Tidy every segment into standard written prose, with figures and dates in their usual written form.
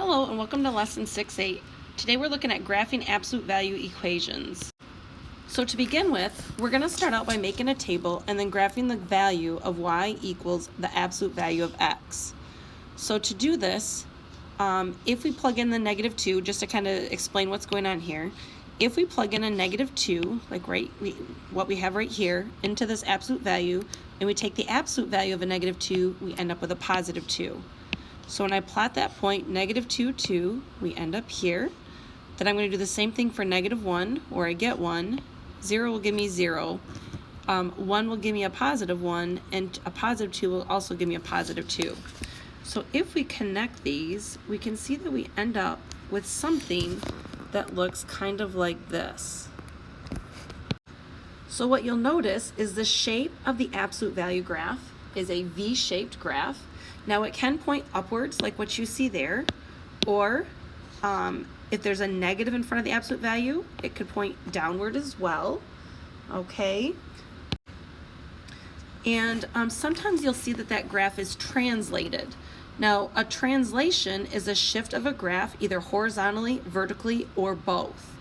Hello and welcome to lesson 6-8. Today we're looking at graphing absolute value equations. So to begin with, we're going to start out by making a table and then graphing the value of y equals the absolute value of x. So to do this, if we plug in the -2, just to kind of explain what's going on here, if we plug in a -2, like what we have right here, into this absolute value, and we take the absolute value of a -2, we end up with a +2. So when I plot that point, -2, 2, we end up here. Then I'm going to do the same thing for -1, where I get 1. 0 will give me 0. 1 will give me a +1, and a +2 will also give me a +2. So if we connect these, we can see that we end up with something that looks kind of like this. So what you'll notice is the shape of the absolute value graph is a V-shaped graph. Now it can point upwards like what you see there, or if there's a negative in front of the absolute value, it could point downward as well, okay? And sometimes you'll see that graph is translated. Now a translation is a shift of a graph either horizontally, vertically, or both,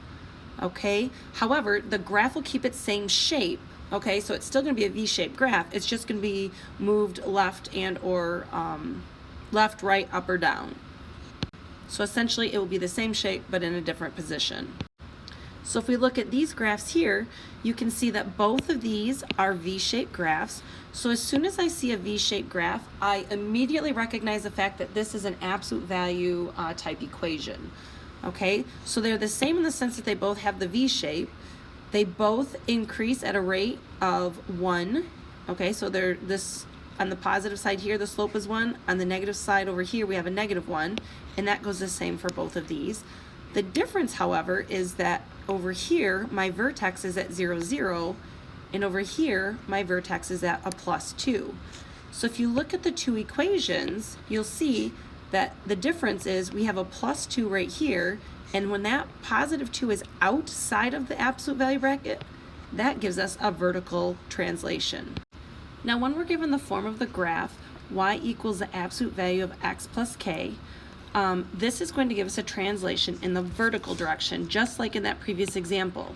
okay? However, the graph will keep its same shape. Okay, so it's still going to be a V-shaped graph. It's just going to be moved left and or left, right, up, or down. So essentially it will be the same shape but in a different position. So if we look at these graphs here, you can see that both of these are V-shaped graphs. So as soon as I see a V-shaped graph, I immediately recognize the fact that this is an absolute value type equation. Okay, so they're the same in the sense that they both have the V shape. They both increase at a rate of 1. Okay, so they're this on the positive side here, the slope is 1. On the negative side over here, we have a -1, and that goes the same for both of these. The difference, however, is that over here, my vertex is at 0, 0, and over here, my vertex is at a +2. So if you look at the two equations, you'll see that the difference is we have a +2 right here, and when that +2 is outside of the absolute value bracket, that gives us a vertical translation. Now when we're given the form of the graph, y equals the absolute value of x plus k, this is going to give us a translation in the vertical direction, just like in that previous example.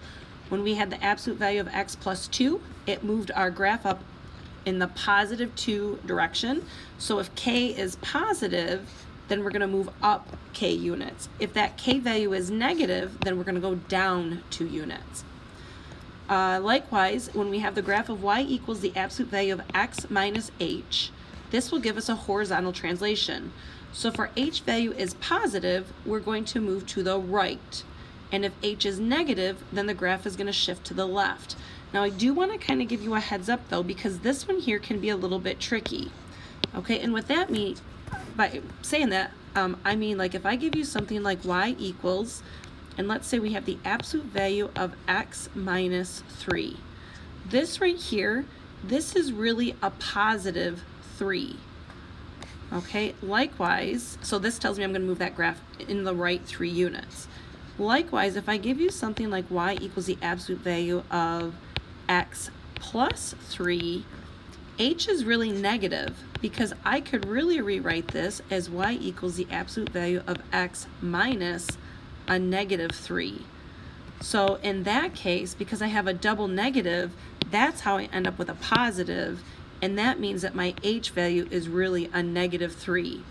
When we had the absolute value of x plus 2, it moved our graph up in the +2 direction. So if k is positive, then we're going to move up k units. If that k value is negative, then we're going to go down 2 units. Likewise, when we have the graph of y equals the absolute value of x minus h, this will give us a horizontal translation. So if our h value is positive, we're going to move to the right. And if h is negative, then the graph is going to shift to the left. Now I do want to kind of give you a heads up though, because this one here can be a little bit tricky. Okay, and what that means, by saying that, I mean like if I give you something like y equals, and let's say we have the absolute value of x minus 3. This right here, this is really a +3. Okay, likewise, so this tells me I'm going to move that graph in the right 3 units. Likewise, if I give you something like y equals the absolute value of x plus 3, h is really negative, because I could really rewrite this as y equals the absolute value of x minus a -3. So in that case, because I have a double negative, that's how I end up with a positive, and that means that my h value is really a -3.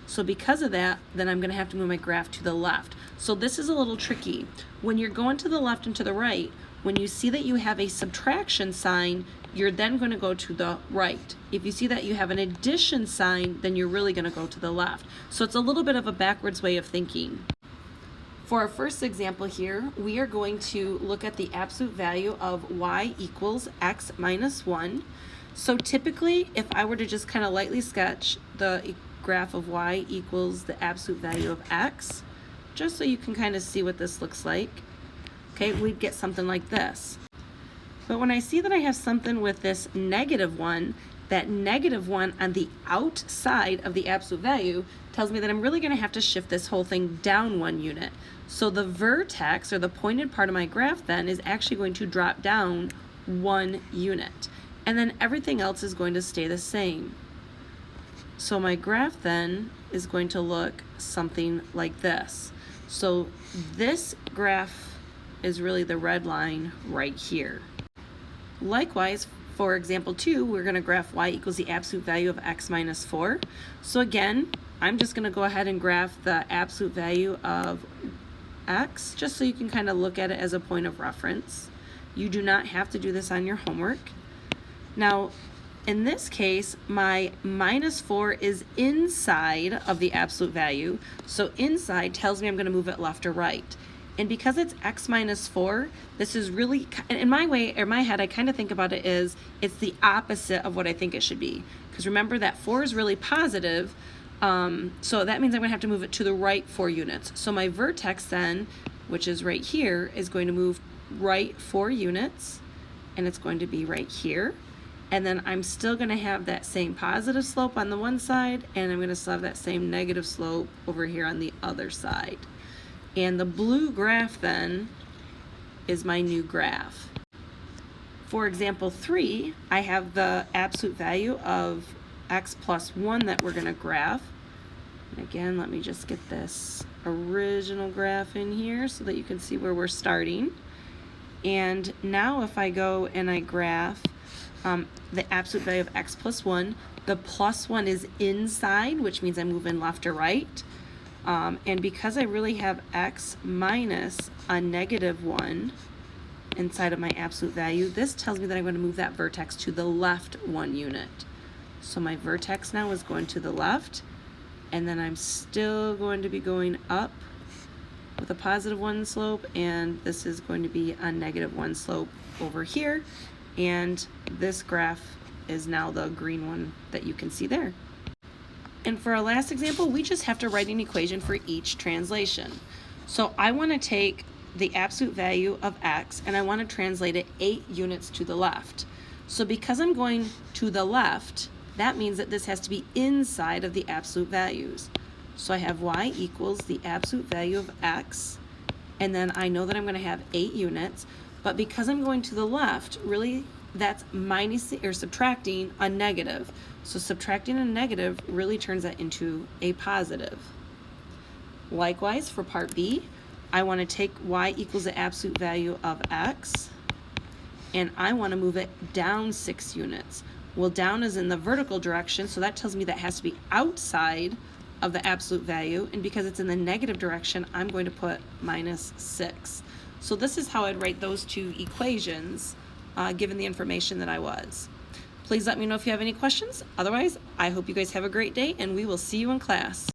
So because of that, then I'm going to have to move my graph to the left. So this is a little tricky. When you're going to the left and to the right, when you see that you have a subtraction sign, you're then going to go to the right. If you see that you have an addition sign, then you're really going to go to the left. So it's a little bit of a backwards way of thinking. For our first example here, we are going to look at the absolute value of y equals x minus 1. So typically, if I were to just kind of lightly sketch the graph of y equals the absolute value of x, just so you can kind of see what this looks like, okay, we'd get something like this. But when I see that I have something with this -1, that -1 on the outside of the absolute value tells me that I'm really going to have to shift this whole thing down 1 unit. So the vertex, or the pointed part of my graph then, is actually going to drop down 1 unit. And then everything else is going to stay the same. So my graph then is going to look something like this. So this graph is really the red line right here. Likewise, for example 2, we're going to graph y equals the absolute value of x minus 4. So again, I'm just going to go ahead and graph the absolute value of x, just so you can kind of look at it as a point of reference. You do not have to do this on your homework. Now, in this case, my minus 4 is inside of the absolute value, so inside tells me I'm going to move it left or right. And because it's x minus 4, this is really, in my head, I kind of think about it as it's the opposite of what I think it should be. Because remember that 4 is really positive, so that means I'm going to have to move it to the right 4 units. So my vertex then, which is right here, is going to move right 4 units, and it's going to be right here. And then I'm still going to have that same positive slope on the one side, and I'm going to still have that same negative slope over here on the other side. And the blue graph then is my new graph. For example 3, I have the absolute value of x plus 1 that we're going to graph. And again, let me just get this original graph in here so that you can see where we're starting. And now if I go and I graph the absolute value of x plus 1, the plus 1 is inside, which means I'm moving left or right. And because I really have x minus a negative 1 inside of my absolute value, this tells me that I'm going to move that vertex to the left 1 unit. So my vertex now is going to the left, and then I'm still going to be going up with a positive 1 slope, and this is going to be a negative 1 slope over here, and this graph is now the green one that you can see there. And for our last example, we just have to write an equation for each translation. So I want to take the absolute value of x and I want to translate it 8 units to the left. So because I'm going to the left, that means that this has to be inside of the absolute values. So I have y equals the absolute value of x, and then I know that I'm going to have 8 units, but because I'm going to the left, really that's subtracting a negative. So subtracting a negative really turns that into a positive. Likewise, for part B, I want to take y equals the absolute value of x, and I want to move it down 6 units. Well, down is in the vertical direction, so that tells me that has to be outside of the absolute value, and because it's in the negative direction, I'm going to put minus 6. So this is how I'd write those 2 equations given the information that I was. Please let me know if you have any questions. Otherwise, I hope you guys have a great day, and we will see you in class.